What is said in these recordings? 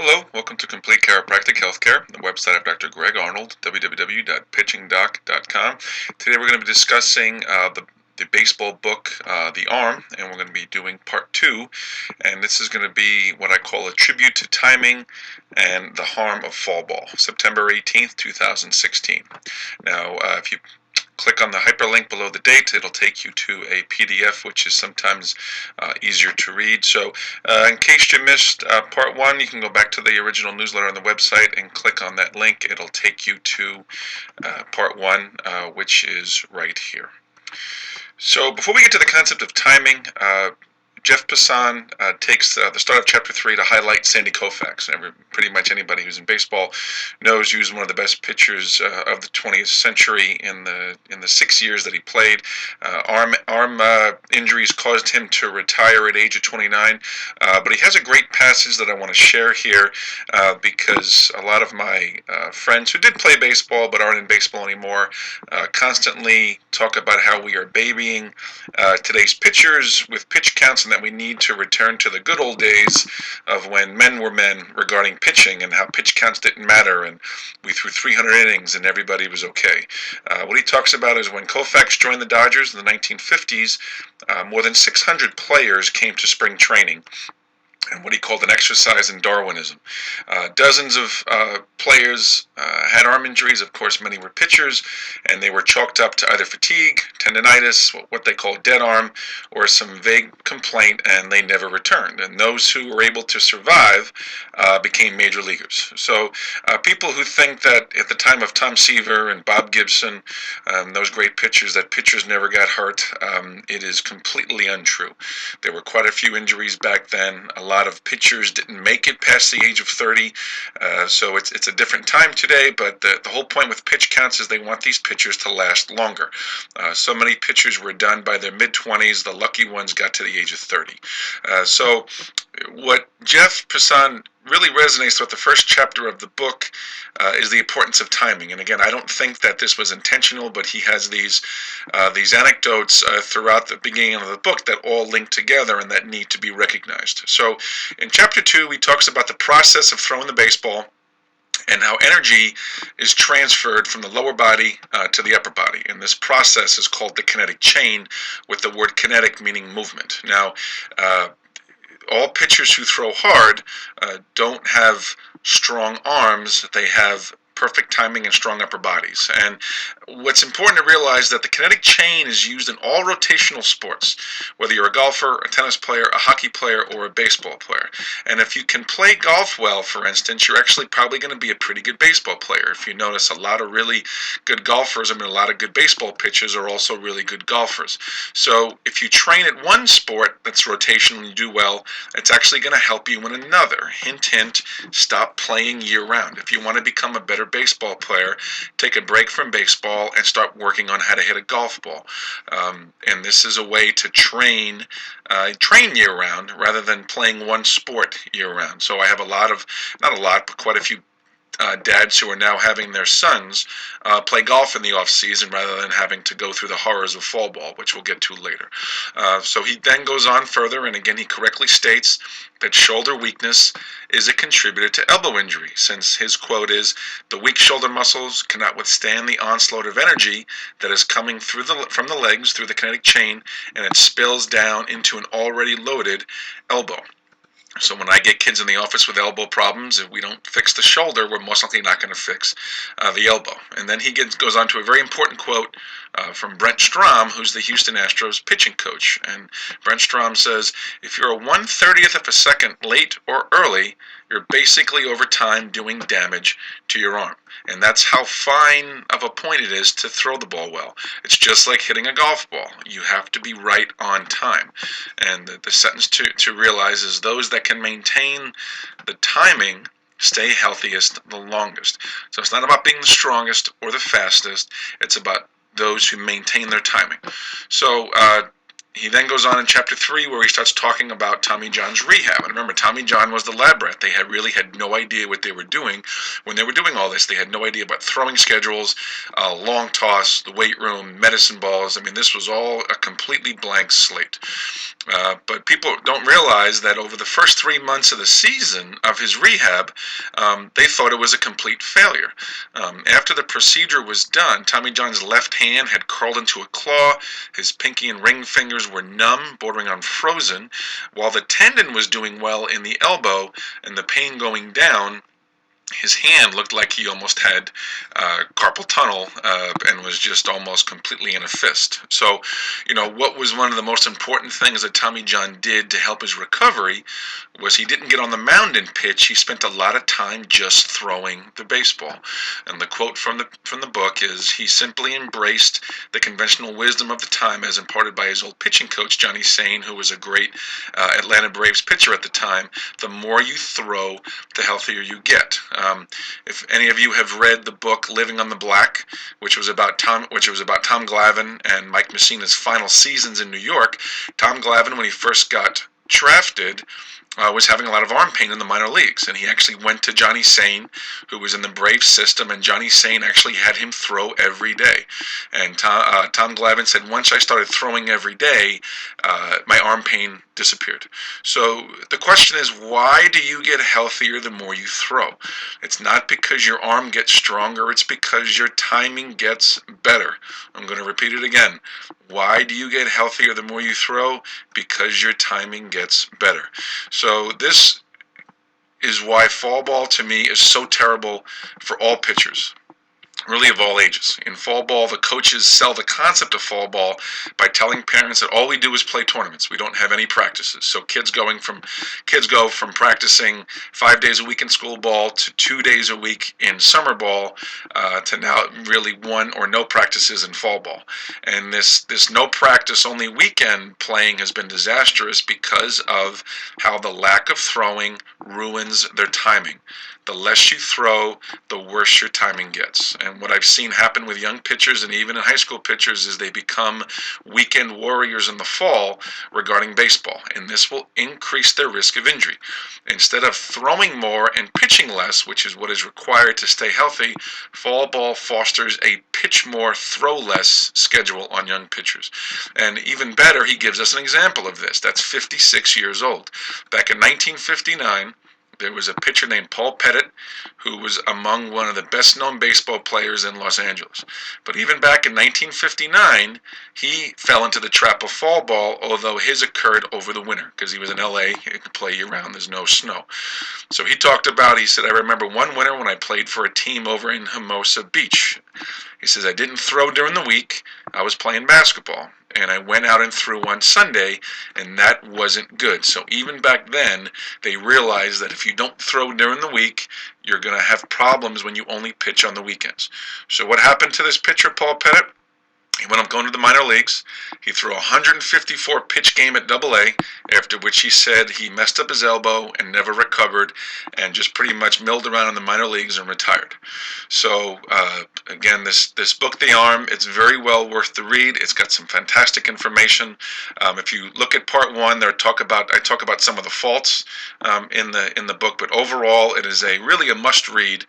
Hello, welcome to Complete Chiropractic Healthcare, the website of Dr. Greg Arnold, www.pitchingdoc.com. Today we're going to be discussing the baseball book, The Arm, and we're going to be doing part 2, and this is going to be what I call a tribute to timing and the harm of fall ball, September 18th, 2016. Now, if you click on the hyperlink below the date, it'll take you to a PDF, which is sometimes easier to read. So in case you missed part 1, you can go back to the original newsletter on the website and click on that link. It'll take you to part 1, which is right here. So before we get to the concept of timing, Jeff Pasan takes the start of Chapter 3 to highlight Sandy Koufax. Pretty much anybody who's in baseball knows he was one of the best pitchers of the 20th century in the 6 years that he played. Arm injuries caused him to retire at age of 29, but he has a great passage that I want to share here because a lot of my friends who did play baseball but aren't in baseball anymore constantly talk about how we are babying today's pitchers with pitch counts, and that we need to return to the good old days of when men were men regarding pitching and how pitch counts didn't matter and we threw 300 innings and everybody was okay. What he talks about is when Koufax joined the Dodgers in the 1950s, more than 600 players came to spring training and what he called an exercise in Darwinism. Dozens of players had arm injuries. Of course, many were pitchers, and they were chalked up to either fatigue, tendonitis, what they call dead arm, or some vague complaint, and they never returned. And those who were able to survive became major leaguers. So people who think that at the time of Tom Seaver and Bob Gibson, those great pitchers, that pitchers never got hurt, it is completely untrue. There were quite a few injuries back then. A lot of pitchers didn't make it past the age of 30, so it's a different time today, but the whole point with pitch counts is they want these pitchers to last longer. So many pitchers were done by their mid-20s. The lucky ones got to the age of 30. So what Jeff Pasan really resonates throughout the first chapter of the book is the importance of timing. And again, I don't think that this was intentional, but he has these anecdotes throughout the beginning of the book that all link together and that need to be recognized. So in chapter 2, he talks about the process of throwing the baseball and how energy is transferred from the lower body to the upper body. And this process is called the kinetic chain, with the word kinetic meaning movement. Now, all pitchers who throw hard don't have strong arms. They have perfect timing and strong upper bodies. And what's important to realize is that the kinetic chain is used in all rotational sports, whether you're a golfer, a tennis player, a hockey player, or a baseball player. And if you can play golf well, for instance, you're actually probably going to be a pretty good baseball player. If you notice, a lot of really good golfers, a lot of good baseball pitchers are also really good golfers. So if you train at one sport that's rotational and you do well, it's actually going to help you in another. Hint, hint, stop playing year-round. If you want to become a better baseball player, take a break from baseball and start working on how to hit a golf ball. And this is a way to train year-round rather than playing one sport year-round. So I have not a lot, but quite a few dads who are now having their sons play golf in the off season rather than having to go through the horrors of fall ball, which we'll get to later. So he then goes on further, and again he correctly states that shoulder weakness is a contributor to elbow injury, since his quote is, "The weak shoulder muscles cannot withstand the onslaught of energy that is coming from the legs through the kinetic chain, and it spills down into an already loaded elbow." So when I get kids in the office with elbow problems, if we don't fix the shoulder, we're most likely not going to fix the elbow. And then he goes on to a very important quote from Brent Strom, who's the Houston Astros pitching coach. And Brent Strom says, "If you're a 1/30th of a second late or early, you're basically over time doing damage to your arm." And that's how fine of a point it is to throw the ball well. It's just like hitting a golf ball. You have to be right on time. And the sentence to realize is those that can maintain the timing stay healthiest the longest. So it's not about being the strongest or the fastest. It's about those who maintain their timing. So He then goes on in chapter 3 where he starts talking about Tommy John's rehab. And remember, Tommy John was the lab rat. They really had no idea what they were doing when they were doing all this. They had no idea about throwing schedules, long toss, the weight room, medicine balls. I mean, this was all a completely blank slate. But people don't realize that over the first 3 months of the season of his rehab, they thought it was a complete failure. After the procedure was done, Tommy John's left hand had curled into a claw, his pinky and ring fingers were numb, bordering on frozen, while the tendon was doing well in the elbow and the pain going down. His hand looked like he almost had carpal tunnel and was just almost completely in a fist. So, what was one of the most important things that Tommy John did to help his recovery was he didn't get on the mound and pitch. He spent a lot of time just throwing the baseball. And the quote from the book is, he simply embraced the conventional wisdom of the time as imparted by his old pitching coach, Johnny Sain, who was a great Atlanta Braves pitcher at the time. The more you throw, the healthier you get. If any of you have read the book Living on the Black, which was about Tom Glavine and Mike Messina's final seasons in New York, Tom Glavine, when he first got drafted, was having a lot of arm pain in the minor leagues, and he actually went to Johnny Sain, who was in the Braves system, and Johnny Sain actually had him throw every day. And Tom Glavine said, once I started throwing every day, my arm pain disappeared. So the question is, why do you get healthier the more you throw? It's not because your arm gets stronger, it's because your timing gets better. I'm going to repeat it again. Why do you get healthier the more you throw? Because your timing gets better. So this is why fall ball to me is so terrible for all pitchers, really of all ages. In fall ball, the coaches sell the concept of fall ball by telling parents that all we do is play tournaments. We don't have any practices. So kids go from practicing 5 days a week in school ball to 2 days a week in summer ball to now really 1 or no practices in fall ball. And this no practice, only weekend playing has been disastrous because of how the lack of throwing ruins their timing. The less you throw, the worse your timing gets. And what I've seen happen with young pitchers and even in high school pitchers is they become weekend warriors in the fall regarding baseball. And this will increase their risk of injury. Instead of throwing more and pitching less, which is what is required to stay healthy, fall ball fosters a pitch more, throw less schedule on young pitchers. And even better, he gives us an example of this. That's 56 years old. Back in 1959, there was a pitcher named Paul Pettit who was among one of the best-known baseball players in Los Angeles. But even back in 1959, he fell into the trap of fall ball, although his occurred over the winter because he was in LA. He could play year-round. There's no snow. So he said, I remember one winter when I played for a team over in Hermosa Beach. He says, I didn't throw during the week. I was playing basketball. And I went out and threw one Sunday, and that wasn't good. So even back then, they realized that if you don't throw during the week, you're going to have problems when you only pitch on the weekends. So what happened to this pitcher, Paul Pettit? He went up going to the minor leagues. He threw a 154 pitch game at AA, after which he said he messed up his elbow and never recovered and just pretty much milled around in the minor leagues and retired. So again, this book, The Arm, it's very well worth the read. It's got some fantastic information. If you look at part 1, I talk about some of the faults in the book, but overall it is really a must read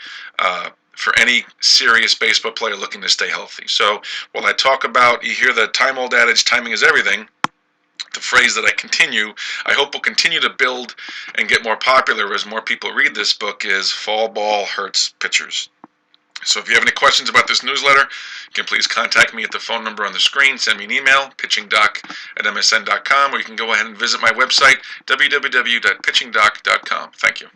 for any serious baseball player looking to stay healthy. So while I talk about, you hear the time-old adage, timing is everything, the phrase that I hope will continue to build and get more popular as more people read this book is fall ball hurts pitchers. So if you have any questions about this newsletter, you can please contact me at the phone number on the screen, send me an email, pitchingdoc@msn.com, or you can go ahead and visit my website, www.pitchingdoc.com. Thank you.